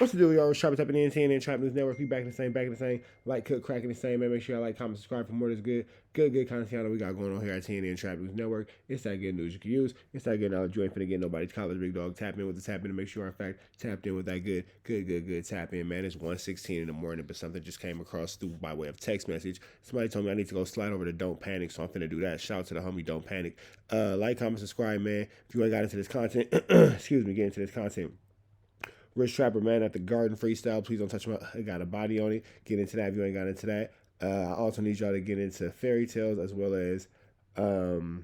What's the deal, y'all? Sharp type of NTN Trap News Network. We back in the same. Like, cook, cracking the same, man. Make sure y'all like, comment, subscribe for more of this good content that we got going on here at TNN Trap News Network. It's that good news you can use. It's that good knowledge you ain't finna get nobody's college, big dog. Tap in with the tap in to make sure, in fact, tapped in with that good tap in, man. It's 1:16 in the morning, but something just came across through by way of text message. Somebody told me I need to go slide over to Don't Panic, so I'm finna do that. Shout out to the homie Don't Panic. Like, comment, subscribe, man. If you ain't got into this content, excuse me, get into this content. Rich Trapper, man, at the Garden Freestyle. Please don't touch my. I got a body on it. Get into that if you ain't got into that. I also need y'all to get into fairy tales as well as Boogeyman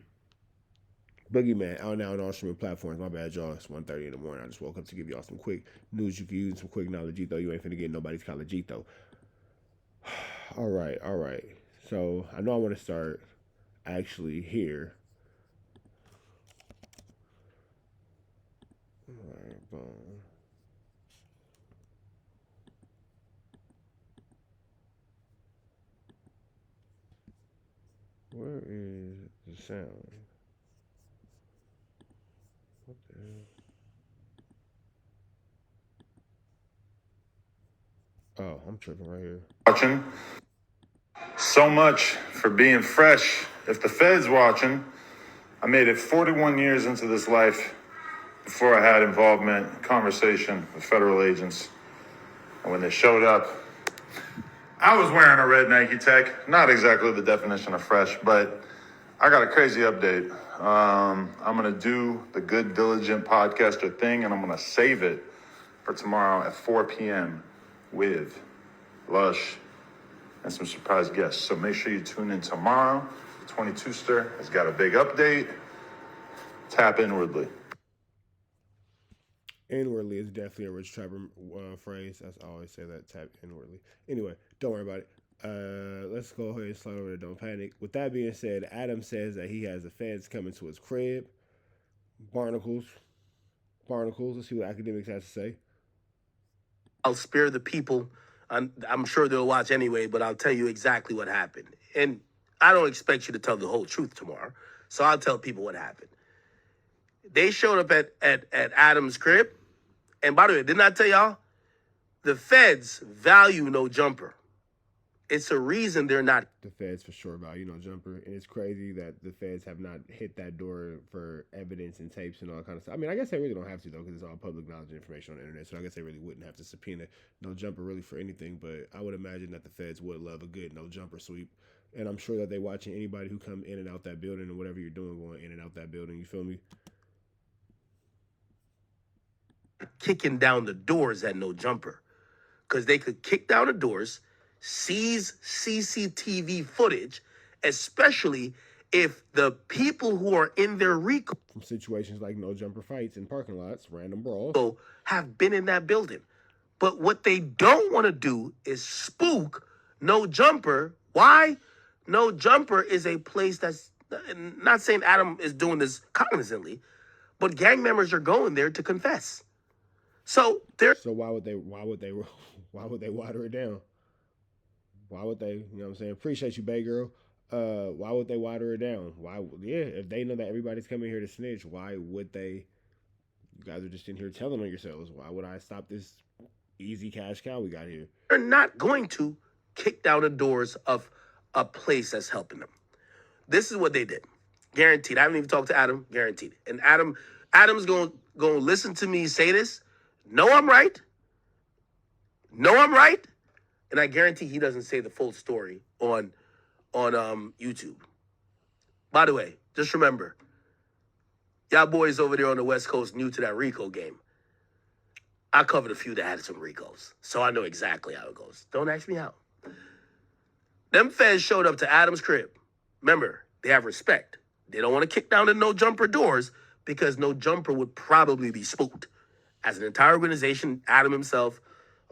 out now on all streaming platforms. My bad, y'all. It's 1:30 in the morning. I just woke up to give y'all some quick news you can use, some quick knowledge, though. You ain't finna get nobody's college, though. All right. So I know I want to start actually here. All right, boom. Where is the sound? What the hell? Oh, I'm tripping right here. Watching. So much for being fresh. If the Fed's watching, I made it 41 years into this life before I had involvement, conversation with federal agents. And when they showed up, I was wearing a red Nike Tech. Not exactly the definition of fresh, but I got a crazy update. I'm going to do the Good Diligent Podcaster thing, and I'm going to save it for tomorrow at 4 p.m. with Lush and some surprise guests. So make sure you tune in tomorrow. 22ster has got a big update. Tap inwardly. Inwardly is definitely a Rich Trapper phrase. I always say that, tap inwardly. Anyway, don't worry about it. Let's go ahead and slide over to Don't Panic. With that being said, Adam says that he has the feds coming to his crib. Barnacles. Let's see what Akademiks has to say. I'll spare the people. I'm sure they'll watch anyway, but I'll tell you exactly what happened. And I don't expect you to tell the whole truth tomorrow, so I'll tell people what happened. They showed up at Adam's crib. And by the way, didn't I tell y'all? The feds value no jumper. It's a reason they're not. The feds for sure value no jumper. And it's crazy that the feds have not hit that door for evidence and tapes and all that kind of stuff. I mean, I guess they really don't have to, though, because it's all public knowledge and information on the internet. So I guess they really wouldn't have to subpoena no jumper really for anything. But I would imagine that the feds would love a good no jumper sweep. And I'm sure that they're watching anybody who come in and out that building and whatever you're doing going in and out that building. You feel me? Kicking down the doors at no jumper, because they could kick down the doors, seize CCTV footage, especially if the people who are in their Rico from situations like no jumper fights in parking lots, random brawls, have been in that building. But what they don't want to do is spook no jumper. Why? No jumper is a place that's not saying Adam is doing this cognizantly, but gang members are going there to confess. So why would they water it down? Why would they, you know what I'm saying? Appreciate you, Bay Girl. Why would they water it down? If they know that everybody's coming here to snitch, why would they? You guys are just in here telling on yourselves. Why would I stop this easy cash cow we got here? They're not going to kick down the doors of a place that's helping them. This is what they did. Guaranteed. I haven't even talked to Adam. Guaranteed. And Adam's going to listen to me say this. No, I'm right. And I guarantee he doesn't say the full story on YouTube. By the way, just remember, y'all boys over there on the West Coast new to that Rico game. I covered a few that had some Ricos, so I know exactly how it goes. Don't ask me how. Them feds showed up to Adam's crib. Remember, they have respect. They don't want to kick down the no jumper doors because no jumper would probably be spooked. As an entire organization, Adam himself,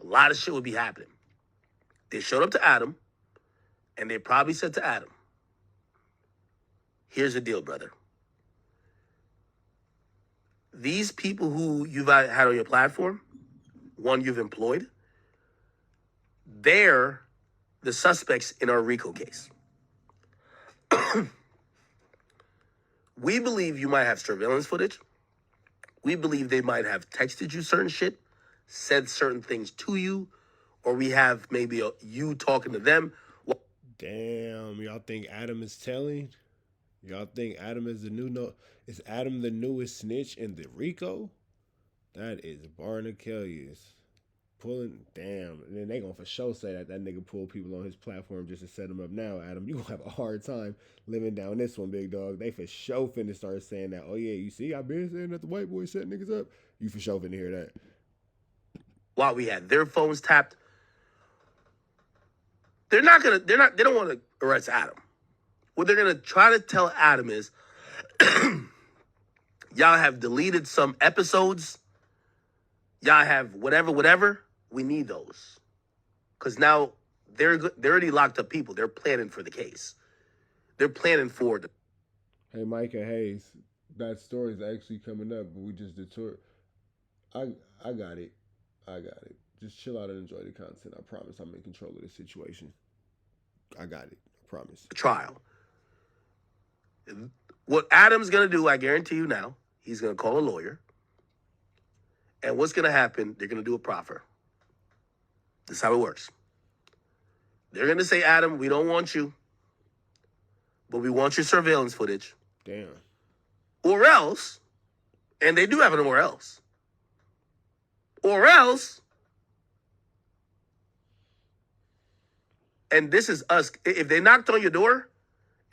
a lot of shit would be happening. They showed up to Adam, and they probably said to Adam, here's the deal, brother. These people who you've had on your platform, one you've employed, they're the suspects in our Rico case. We believe you might have surveillance footage. We believe they might have texted you certain shit said certain things to you, or we have maybe you talking to them. Damn, y'all think Adam is telling? Y'all think Adam is the new is Adam the newest snitch in the Rico? That is Barnakellius. Pulling, damn. And then they gonna for sure say that nigga pulled people on his platform just to set him up now, Adam. You gonna have a hard time living down this one, big dog. They for sure finna start saying that. Oh yeah, you see, I been saying that the white boy set niggas up. You for sure finna hear that. While we had their phones tapped, they don't want to arrest Adam. What they're gonna try to tell Adam is, y'all have deleted some episodes. Y'all have whatever. We need those. Because now they're already locked up people. They're planning for the case. They're planning for the... Hey, Micah Hayes, that story is actually coming up, but we just detoured. I got it. Just chill out and enjoy the content. I promise I'm in control of the situation. I got it. I promise. Trial. What Adam's going to do, I guarantee you now, he's going to call a lawyer. And what's going to happen, they're going to do a proffer. This is how it works. They're going to say, Adam, we don't want you, but we want your surveillance footage. Damn. Or else, and they do have an or else. Or else, and this is us, if they knocked on your door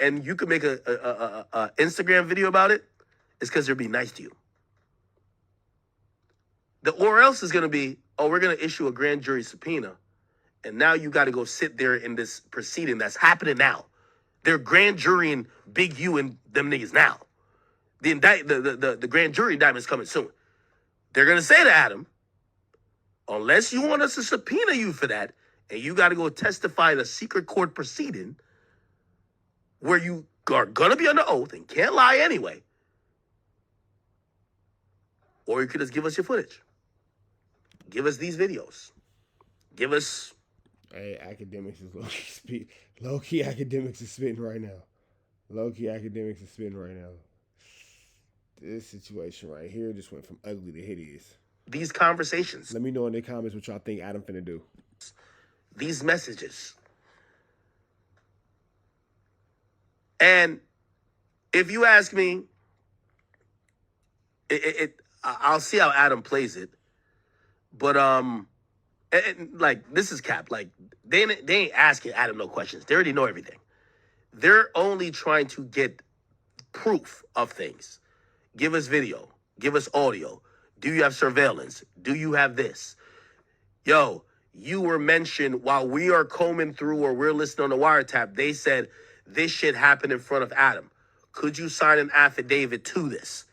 and you could make a Instagram video about it, it's because they're being nice to you. The or else is going to be, oh, we're going to issue a grand jury subpoena, and now you got to go sit there in this proceeding that's happening now. They're grand jurying Big U and them niggas now. The grand jury indictment's coming soon. They're going to say to Adam, unless you want us to subpoena you for that, and you got to go testify in a secret court proceeding where you are going to be under oath and can't lie anyway, or you could just give us your footage. Give us these videos. Give us... Hey, Akademiks is low-key Akademiks is spitting right now. Low-key Akademiks is spitting right now. This situation right here just went from ugly to hideous. These conversations. Let me know in the comments what y'all think Adam finna do. These messages. And if you ask me, I'll see how Adam plays it. But like, this is cap. Like, they ain't asking Adam no questions. They already know everything. They're only trying to get proof of things. Give us video. Give us audio. Do you have surveillance? Do you have this? Yo, you were mentioned while we are combing through or we're listening on the wiretap. They said this shit happened in front of Adam. Could you sign an affidavit to this?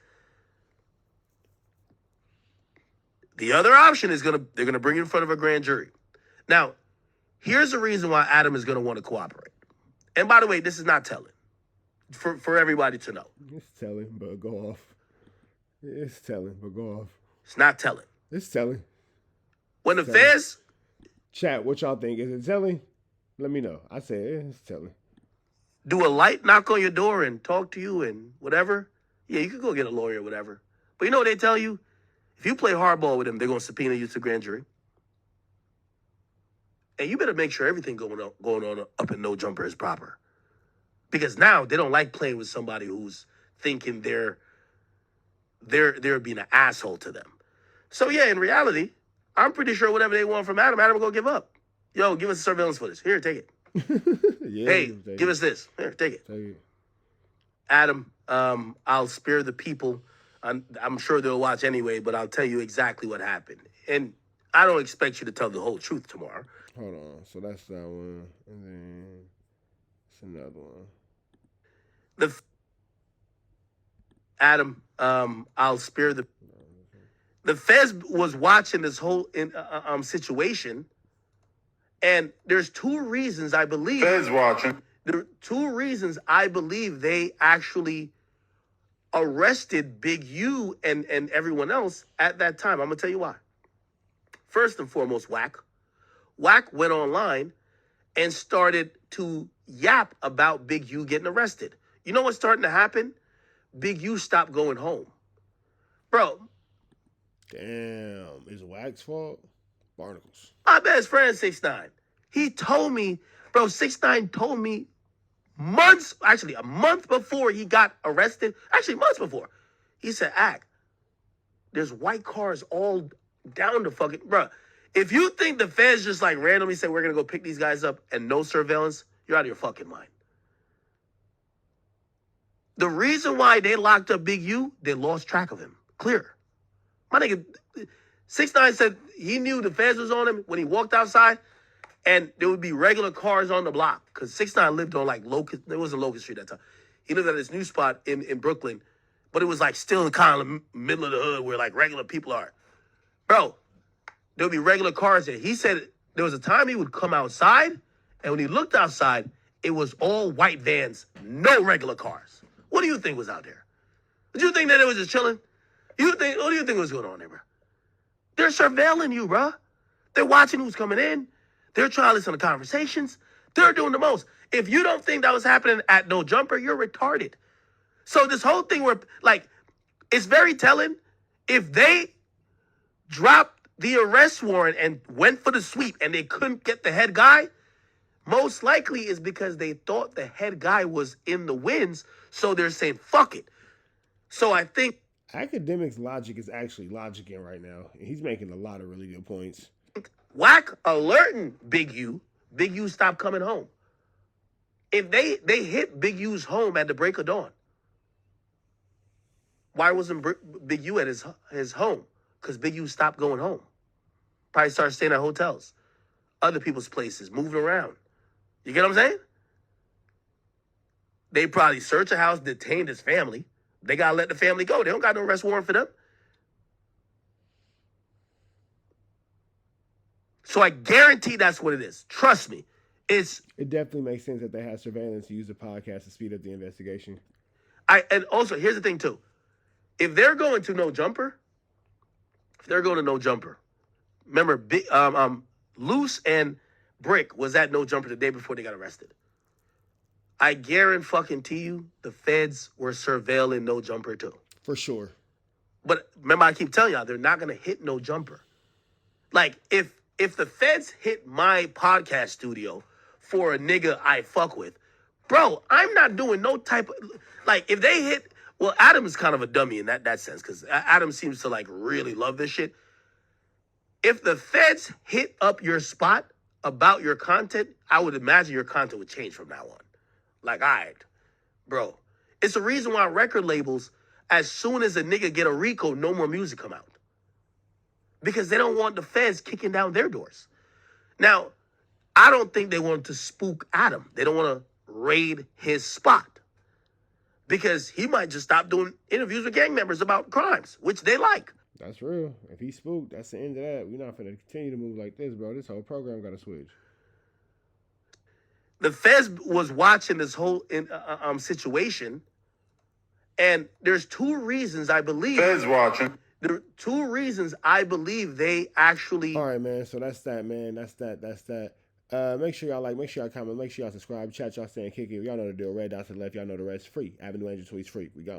The other option is they're gonna bring you in front of a grand jury. Now, here's the reason why Adam is gonna want to cooperate. And by the way, this is not telling. For everybody to know. It's telling, but go off. It's telling, but go off. It's not telling. It's telling. When the feds... Chat, what y'all think? Is it telling? Let me know. I say it's telling. Do a light knock on your door and talk to you and whatever. Yeah, you could go get a lawyer or whatever. But you know what they tell you? If you play hardball with them, they're going to subpoena you to the grand jury. And you better make sure everything going on up in No Jumper is proper. Because now they don't like playing with somebody who's thinking they're being an asshole to them. So yeah, in reality, I'm pretty sure whatever they want from Adam will go give up. Yo, give us the surveillance footage. Here, take it. Yeah, hey, give us this. Here, take it. Take it. Adam, I'll spare the people. I'm sure they'll watch anyway, but I'll tell you exactly what happened. And I don't expect you to tell the whole truth tomorrow. Hold on. So that's that one. And then it's another one. Adam, I'll spare the... The feds was watching this whole situation, and there's two reasons I believe... Feds watching. There are two reasons I believe they actually arrested Big U and everyone else at that time. I'm going to tell you why. First and foremost, WACK. WACK went online and started to yap about Big U getting arrested. You know what's starting to happen? Big U stopped going home. Bro. Damn. Is WACK's fault? Barnacles. My best friend 6ix9ine. He told me, bro, 6ix9ine told me a month before he got arrested, actually months before, he said, Ack, there's white cars all down the fucking, bro. If you think the feds just like randomly said we're gonna go pick these guys up and no surveillance, you're out of your fucking mind. The reason why they locked up Big U, they lost track of him. Clear. My nigga, 6ix9ine said he knew the feds was on him when he walked outside, and there would be regular cars on the block. Because 6ix9ine lived on like Locust, it wasn't Locust Street at that time. He lived at this new spot in Brooklyn, but it was like still in kind of the middle of the hood where like regular people are. Bro, there would be regular cars there. He said there was a time he would come outside, and when he looked outside, it was all white vans, no regular cars. What do you think was out there? Did you think that it was just chilling? What do you think was going on there, bro? They're surveilling you, bro. They're watching who's coming in. They're trying to listen to conversations. They're doing the most. If you don't think that was happening at No Jumper, you're retarded. So this whole thing where, like, it's very telling. If they dropped the arrest warrant and went for the sweep and they couldn't get the head guy, most likely is because they thought the head guy was in the wins, so they're saying, fuck it. So I think Akademiks' logic is actually logicking right now. He's making a lot of really good points. WACK alerting Big U. Big U stopped coming home. If they hit Big U's home at the break of dawn, why wasn't Big U at his home? Because Big U stopped going home. Probably started staying at hotels, other people's places, moving around. You get what I'm saying? They probably searched a house, detained his family. They got to let the family go. They don't got no arrest warrant for them. So I guarantee that's what it is. Trust me. It definitely makes sense that they have surveillance to use the podcast to speed up the investigation. And also, here's the thing, too. If they're going to No Jumper, remember, Loose and Brick was at No Jumper the day before they got arrested. I guarantee you the feds were surveilling No Jumper, too. For sure. But remember, I keep telling y'all, they're not going to hit No Jumper. Like, if the feds hit my podcast studio for a nigga I fuck with, bro, I'm not doing no type of, like, if they hit, well, Adam is kind of a dummy in that sense, because Adam seems to, like, really love this shit. If the feds hit up your spot about your content, I would imagine your content would change from now on. Like, all right, bro. It's the reason why record labels, as soon as a nigga get a Rico, no more music come out. Because they don't want the feds kicking down their doors. Now, I don't think they want to spook Adam. They don't want to raid his spot. Because he might just stop doing interviews with gang members about crimes, which they like. That's real. If he spooked, that's the end of that. We're not going to continue to move like this, bro. This whole program got to switch. The feds was watching this whole situation, and there's two reasons I believe. Feds watching. There are two reasons I believe they actually. All right, man. So that's that, man. That's that. Make sure y'all like, make sure y'all comment, make sure y'all subscribe, chat, y'all stay and kick it. Y'all know the deal. Red dot to the left. Y'all know the rest. Free. ADAM22 tweets free. We go.